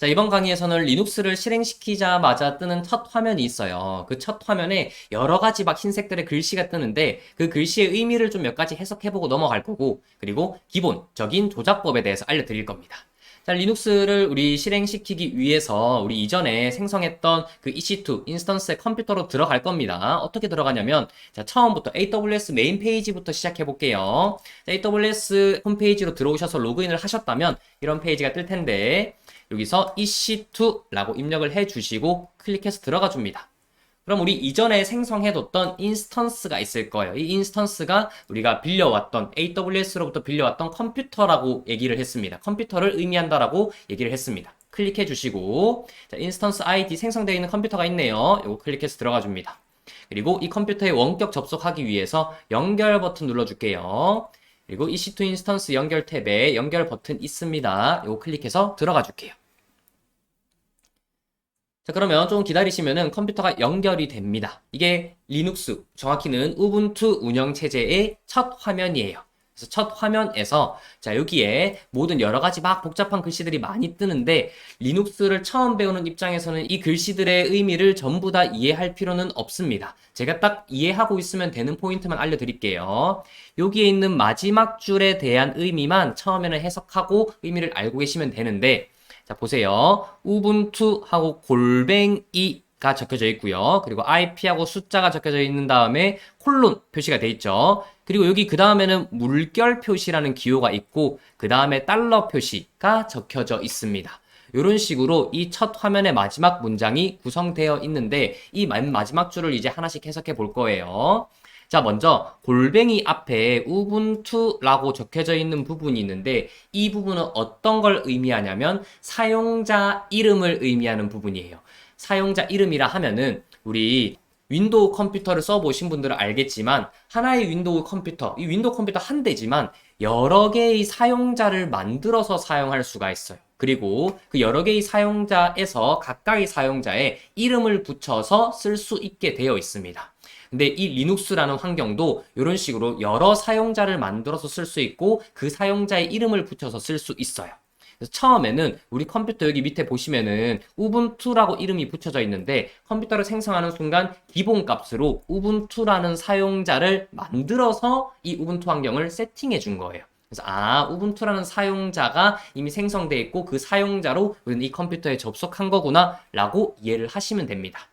자, 이번 강의에서는 리눅스를 실행시키자마자 뜨는 첫 화면이 있어요. 그 첫 화면에 여러 가지 막 흰색들의 글씨가 뜨는데 그 글씨의 의미를 좀 몇 가지 해석해보고 넘어갈 거고, 그리고 기본적인 조작법에 대해서 알려드릴 겁니다. 자, 리눅스를 우리 실행시키기 위해서 우리 이전에 생성했던 그 EC2 인스턴스의 컴퓨터로 들어갈 겁니다. 어떻게 들어가냐면, 자, 처음부터 AWS 메인 페이지부터 시작해 볼게요. AWS 홈페이지로 들어오셔서 로그인을 하셨다면 이런 페이지가 뜰 텐데, 여기서 EC2라고 입력을 해주시고 클릭해서 들어가 줍니다. 그럼 우리 이전에 생성해뒀던 인스턴스가 있을 거예요. 이 인스턴스가 우리가 빌려왔던 AWS로부터 빌려왔던 컴퓨터라고 얘기를 했습니다. 컴퓨터를 의미한다라고 얘기를 했습니다. 클릭해 주시고, 자, 인스턴스 ID 생성되어 있는 컴퓨터가 있네요. 이거 클릭해서 들어가 줍니다. 그리고 이 컴퓨터에 원격 접속하기 위해서 연결 버튼 눌러줄게요. 그리고 EC2 인스턴스 연결 탭에 연결 버튼 있습니다. 이거 클릭해서 들어가 줄게요. 자, 그러면 좀 기다리시면은 컴퓨터가 연결이 됩니다. 이게 리눅스, 정확히는 우분투 운영체제의 첫 화면이에요. 그래서 첫 화면에서, 자, 여기에 모든 여러 가지 막 복잡한 글씨들이 많이 뜨는데, 리눅스를 처음 배우는 입장에서는 이 글씨들의 의미를 전부 다 이해할 필요는 없습니다. 제가 딱 이해하고 있으면 되는 포인트만 알려드릴게요. 여기에 있는 마지막 줄에 대한 의미만 처음에는 해석하고 의미를 알고 계시면 되는데, 자, 보세요. 우분투하고 골뱅이가 적혀져 있고요. 그리고 IP하고 숫자가 적혀져 있는 다음에 콜론 표시가 돼 있죠. 그리고 여기 그 다음에는 물결 표시라는 기호가 있고 그 다음에 달러 표시가 적혀져 있습니다. 이런 식으로 이 첫 화면의 마지막 문장이 구성되어 있는데 이 마지막 줄을 이제 하나씩 해석해 볼 거예요. 자, 먼저 골뱅이 앞에 우분투라고 적혀져 있는 부분이 있는데 이 부분은 어떤 걸 의미하냐면 사용자 이름을 의미하는 부분이에요. 사용자 이름이라 하면은 우리 윈도우 컴퓨터를 써보신 분들은 알겠지만 하나의 윈도우 컴퓨터, 이 윈도우 컴퓨터 한 대지만 여러 개의 사용자를 만들어서 사용할 수가 있어요. 그리고 그 여러 개의 사용자에서 각각의 사용자의 이름을 붙여서 쓸 수 있게 되어 있습니다. 근데 이 리눅스라는 환경도 이런 식으로 여러 사용자를 만들어서 쓸 수 있고 그 사용자의 이름을 붙여서 쓸 수 있어요. 그래서 처음에는 우리 컴퓨터 여기 밑에 보시면은 우분투라고 이름이 붙여져 있는데 컴퓨터를 생성하는 순간 기본 값으로 우분투라는 사용자를 만들어서 이 우분투 환경을 세팅해 준 거예요. 그래서 우분투라는 사용자가 이미 생성되어 있고 그 사용자로 우리는 이 컴퓨터에 접속한 거구나 라고 이해를 하시면 됩니다.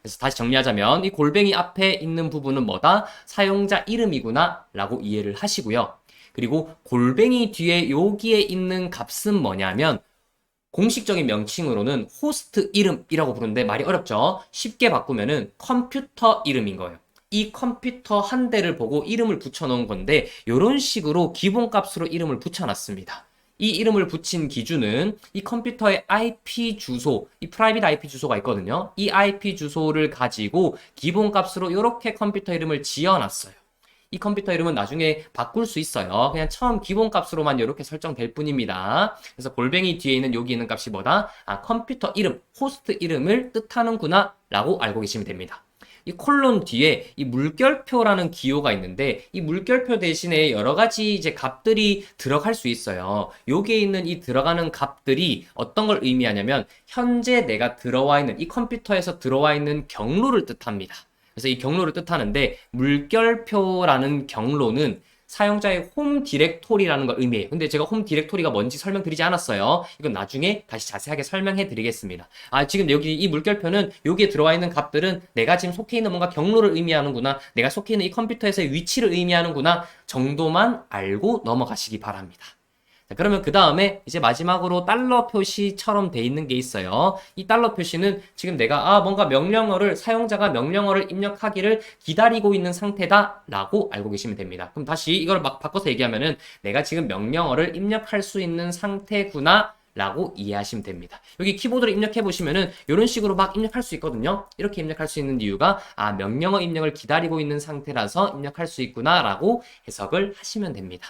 그래서 다시 정리하자면 이 골뱅이 앞에 있는 부분은 뭐다? 사용자 이름이구나 라고 이해를 하시고요. 그리고 골뱅이 뒤에 여기에 있는 값은 뭐냐면 공식적인 명칭으로는 호스트 이름이라고 부르는데 말이 어렵죠? 쉽게 바꾸면은 컴퓨터 이름인 거예요. 이 컴퓨터 한 대를 보고 이름을 붙여놓은 건데 이런 식으로 기본값으로 이름을 붙여놨습니다. 이 이름을 붙인 기준은 이 컴퓨터의 IP 주소, 이 프라이빗 IP 주소가 있거든요. 이 IP 주소를 가지고 기본값으로 이렇게 컴퓨터 이름을 지어놨어요. 이 컴퓨터 이름은 나중에 바꿀 수 있어요. 그냥 처음 기본값으로만 이렇게 설정될 뿐입니다. 그래서 골뱅이 뒤에 있는 여기 있는 값이 뭐다? 컴퓨터 이름, 호스트 이름을 뜻하는구나 라고 알고 계시면 됩니다. 이 콜론 뒤에 이 물결표라는 기호가 있는데 이 물결표 대신에 여러 가지 이제 값들이 들어갈 수 있어요. 여기에 있는 이 들어가는 값들이 어떤 걸 의미하냐면 현재 내가 들어와 있는 이 컴퓨터에서 들어와 있는 경로를 뜻합니다. 그래서 이 경로를 뜻하는데 물결표라는 경로는 사용자의 홈 디렉토리라는 걸 의미해요. 근데 제가 홈 디렉토리가 뭔지 설명드리지 않았어요. 이건 나중에 다시 자세하게 설명해 드리겠습니다. 지금 여기 이 물결표는 여기에 들어와 있는 값들은 내가 지금 속해 있는 뭔가 경로를 의미하는구나, 내가 속해 있는 이 컴퓨터에서의 위치를 의미하는구나 정도만 알고 넘어가시기 바랍니다. 자, 그러면 그 다음에 이제 마지막으로 달러 표시처럼 돼 있는 게 있어요. 이 달러 표시는 지금 내가 뭔가 명령어를 사용자가 명령어를 입력하기를 기다리고 있는 상태다 라고 알고 계시면 됩니다. 그럼 다시 이걸 막 바꿔서 얘기하면은 내가 지금 명령어를 입력할 수 있는 상태구나 라고 이해하시면 됩니다. 여기 키보드를 입력해 보시면은 이런 식으로 막 입력할 수 있거든요. 이렇게 입력할 수 있는 이유가 명령어 입력을 기다리고 있는 상태라서 입력할 수 있구나 라고 해석을 하시면 됩니다.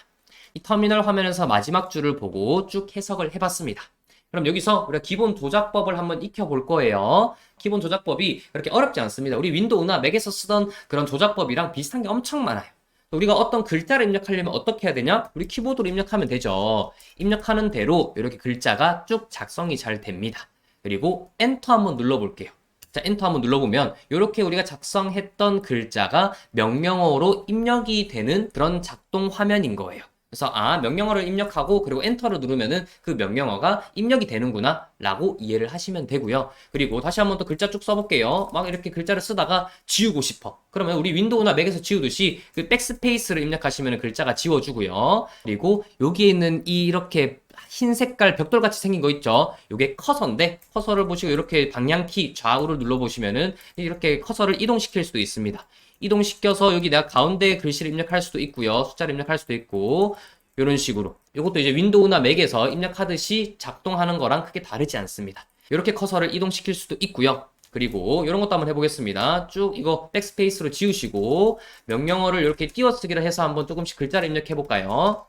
이 터미널 화면에서 마지막 줄을 보고 쭉 해석을 해봤습니다. 그럼 여기서 우리가 기본 조작법을 한번 익혀볼 거예요. 기본 조작법이 그렇게 어렵지 않습니다. 우리 윈도우나 맥에서 쓰던 그런 조작법이랑 비슷한 게 엄청 많아요. 우리가 어떤 글자를 입력하려면 어떻게 해야 되냐? 우리 키보드로 입력하면 되죠. 입력하는 대로 이렇게 글자가 쭉 작성이 잘 됩니다. 그리고 엔터 한번 눌러볼게요. 자, 엔터 한번 눌러보면 이렇게 우리가 작성했던 글자가 명령어로 입력이 되는 그런 작동 화면인 거예요. 그래서 명령어를 입력하고 그리고 엔터를 누르면은 그 명령어가 입력이 되는구나 라고 이해를 하시면 되고요. 그리고 다시 한번 또 글자 쭉 써볼게요. 막 이렇게 글자를 쓰다가 지우고 싶어. 그러면 우리 윈도우나 맥에서 지우듯이 그 백스페이스를 입력하시면 글자가 지워주고요. 그리고 여기에 있는 이렇게 흰 색깔 벽돌같이 생긴 거 있죠? 이게 커서인데 커서를 보시고 이렇게 방향키 좌우를 눌러보시면은 이렇게 커서를 이동시킬 수도 있습니다. 이동시켜서 여기 내가 가운데 글씨를 입력할 수도 있고요. 숫자를 입력할 수도 있고 이런 식으로 이것도 이제 윈도우나 맥에서 입력하듯이 작동하는 거랑 크게 다르지 않습니다. 이렇게 커서를 이동시킬 수도 있고요. 그리고 이런 것도 한번 해보겠습니다. 쭉 이거 백스페이스로 지우시고 명령어를 이렇게 띄어쓰기를 해서 한번 조금씩 글자를 입력해 볼까요?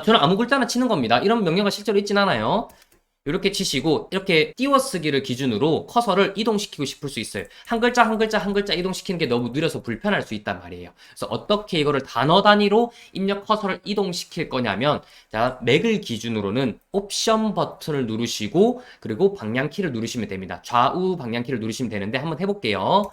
저는 아무 글자나 치는 겁니다. 이런 명령어가 실제로 있진 않아요. 이렇게 치시고 이렇게 띄워쓰기를 기준으로 커서를 이동시키고 싶을 수 있어요. 한 글자 한 글자 한 글자 이동시키는 게 너무 느려서 불편할 수 있단 말이에요. 그래서 어떻게 이거를 단어 단위로 입력 커서를 이동시킬 거냐면 자, 맥을 기준으로는 옵션 버튼을 누르시고 그리고 방향키를 누르시면 됩니다. 좌우 방향키를 누르시면 되는데 한번 해볼게요.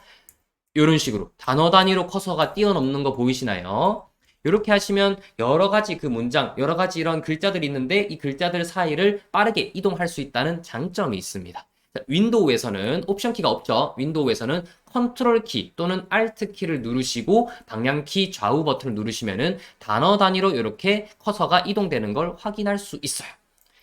이런 식으로 단어 단위로 커서가 뛰어넘는 거 보이시나요? 이렇게 하시면 여러 가지 그 문장, 여러 가지 이런 글자들이 있는데 이 글자들 사이를 빠르게 이동할 수 있다는 장점이 있습니다. 윈도우에서는 옵션 키가 없죠. 윈도우에서는 컨트롤 키 또는 알트 키를 누르시고 방향키 좌우 버튼을 누르시면은 단어 단위로 이렇게 커서가 이동되는 걸 확인할 수 있어요.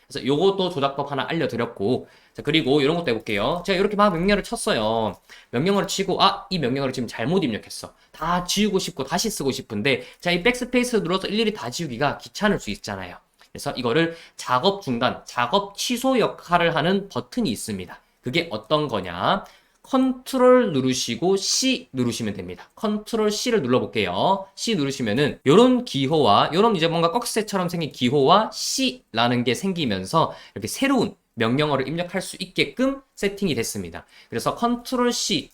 그래서 요것도 조작법 하나 알려드렸고, 자, 그리고 이런 것도 해볼게요. 제가 이렇게 막 명령어를 쳤어요. 명령어를 치고, 이 명령어를 지금 잘못 입력했어. 다 지우고 싶고 다시 쓰고 싶은데, 자, 이 백스페이스 눌러서 일일이 다 지우기가 귀찮을 수 있잖아요. 그래서 이거를 작업 중단, 작업 취소 역할을 하는 버튼이 있습니다. 그게 어떤 거냐? 컨트롤 누르시고 C 누르시면 됩니다. 컨트롤 C를 눌러볼게요. C 누르시면은 요런 기호와 요런 이제 뭔가 꺽쇠처럼 생긴 기호와 C라는 게 생기면서 이렇게 새로운 명령어를 입력할 수 있게끔 세팅이 됐습니다. 그래서 컨트롤 C,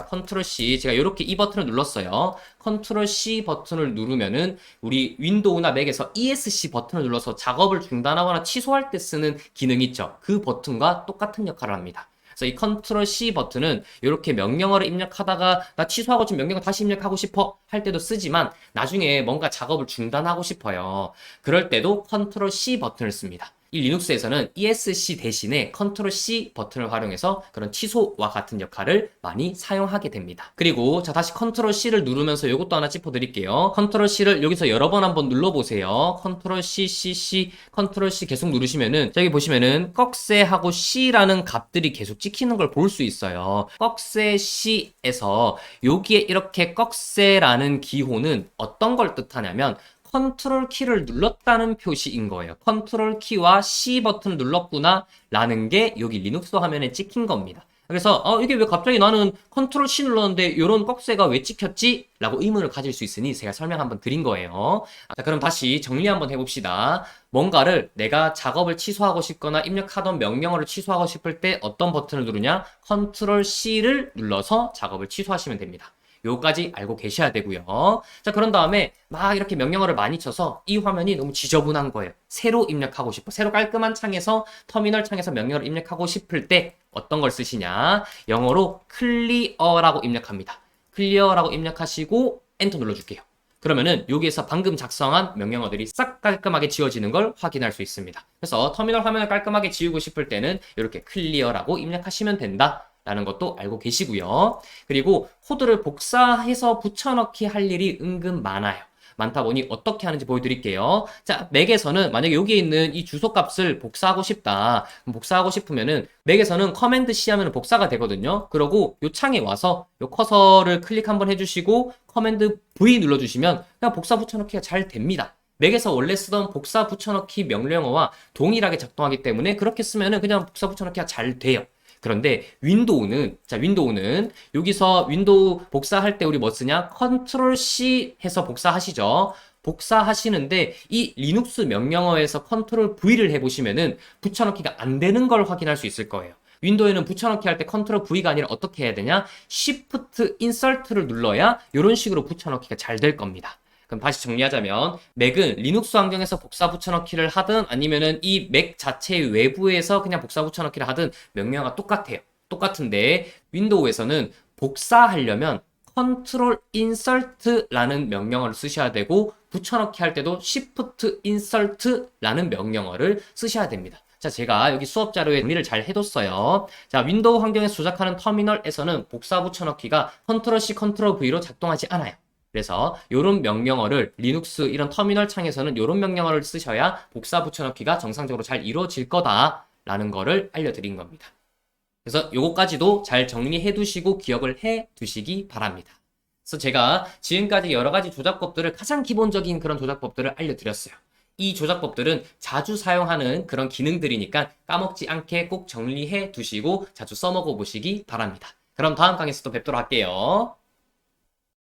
컨트롤 C 제가 이렇게 이 버튼을 눌렀어요. 컨트롤 C 버튼을 누르면은 우리 윈도우나 맥에서 ESC 버튼을 눌러서 작업을 중단하거나 취소할 때 쓰는 기능 있죠. 그 버튼과 똑같은 역할을 합니다. 그래서 이 컨트롤 C 버튼은 이렇게 명령어를 입력하다가 나 취소하고 좀 명령어 다시 입력하고 싶어 할 때도 쓰지만 나중에 뭔가 작업을 중단하고 싶어요. 그럴 때도 컨트롤 C 버튼을 씁니다. 이 리눅스에서는 ESC 대신에 컨트롤 C 버튼을 활용해서 그런 취소와 같은 역할을 많이 사용하게 됩니다. 그리고 자 다시 컨트롤 C를 누르면서 이것도 하나 짚어드릴게요. 컨트롤 C를 여기서 여러 번 한번 눌러보세요. 컨트롤 C, C, C, 컨트롤 C 계속 누르시면은 저기 보시면은 꺽쇠하고 C라는 값들이 계속 찍히는 걸 볼 수 있어요. 꺽쇠 C에서 여기에 이렇게 꺽쇠라는 기호는 어떤 걸 뜻하냐면 컨트롤 키를 눌렀다는 표시인 거예요. 컨트롤 키와 C 버튼을 눌렀구나 라는 게 여기 리눅스 화면에 찍힌 겁니다. 그래서 이게 왜 갑자기 나는 컨트롤 C 눌렀는데 이런 꺽쇠가 왜 찍혔지? 라고 의문을 가질 수 있으니 제가 설명 한번 드린 거예요. 자, 그럼 다시 정리 한번 해봅시다. 뭔가를 내가 작업을 취소하고 싶거나 입력하던 명령어를 취소하고 싶을 때 어떤 버튼을 누르냐? 컨트롤 C를 눌러서 작업을 취소하시면 됩니다. 요까지 알고 계셔야 되고요. 자, 그런 다음에 막 이렇게 명령어를 많이 쳐서 이 화면이 너무 지저분한 거예요. 새로 입력하고 싶어. 새로 깔끔한 창에서 터미널 창에서 명령어를 입력하고 싶을 때 어떤 걸 쓰시냐? 영어로 클리어라고 입력합니다. 클리어라고 입력하시고 엔터 눌러줄게요. 그러면은 여기에서 방금 작성한 명령어들이 싹 깔끔하게 지워지는 걸 확인할 수 있습니다. 그래서 터미널 화면을 깔끔하게 지우고 싶을 때는 이렇게 클리어라고 입력하시면 된다. 라는 것도 알고 계시고요. 그리고 코드를 복사해서 붙여넣기 할 일이 은근 많아요. 많다 보니 어떻게 하는지 보여드릴게요. 자, 맥에서는 만약에 여기에 있는 이 주소값을 복사하고 싶다. 복사하고 싶으면은 맥에서는 커맨드 C 하면 복사가 되거든요. 그러고 요 창에 와서 요 커서를 클릭 한번 해주시고 커맨드 V 눌러주시면 그냥 복사 붙여넣기가 잘 됩니다. 맥에서 원래 쓰던 복사 붙여넣기 명령어와 동일하게 작동하기 때문에 그렇게 쓰면은 그냥 복사 붙여넣기가 잘 돼요. 그런데 윈도우는 여기서 윈도우 복사할 때 우리 뭐 쓰냐? 컨트롤 C 해서 복사하시죠. 복사하시는데 이 리눅스 명령어에서 컨트롤 V를 해보시면은 붙여넣기가 안 되는 걸 확인할 수 있을 거예요. 윈도우에는 붙여넣기 할 때 컨트롤 V가 아니라 어떻게 해야 되냐? Shift Insert를 눌러야 이런 식으로 붙여넣기가 잘 될 겁니다. 그럼 다시 정리하자면 맥은 리눅스 환경에서 복사 붙여넣기를 하든 아니면은 이 맥 자체의 외부에서 그냥 복사 붙여넣기를 하든 명령어가 똑같아요. 똑같은데 윈도우에서는 복사하려면 컨트롤 인설트라는 명령어를 쓰셔야 되고 붙여넣기 할 때도 Shift 인설트라는 명령어를 쓰셔야 됩니다. 자, 제가 여기 수업 자료에 정리를 잘 해뒀어요. 자, 윈도우 환경에서 조작하는 터미널에서는 복사 붙여넣기가 컨트롤 C, 컨트롤 V로 작동하지 않아요. 그래서 이런 명령어를 리눅스 이런 터미널 창에서는 이런 명령어를 쓰셔야 복사 붙여넣기가 정상적으로 잘 이루어질 거다라는 거를 알려드린 겁니다. 그래서 요거까지도 잘 정리해 두시고 기억을 해 두시기 바랍니다. 그래서 제가 지금까지 여러 가지 조작법들을 가장 기본적인 그런 조작법들을 알려드렸어요. 이 조작법들은 자주 사용하는 그런 기능들이니까 까먹지 않게 꼭 정리해 두시고 자주 써먹어 보시기 바랍니다. 그럼 다음 강의에서 또 뵙도록 할게요.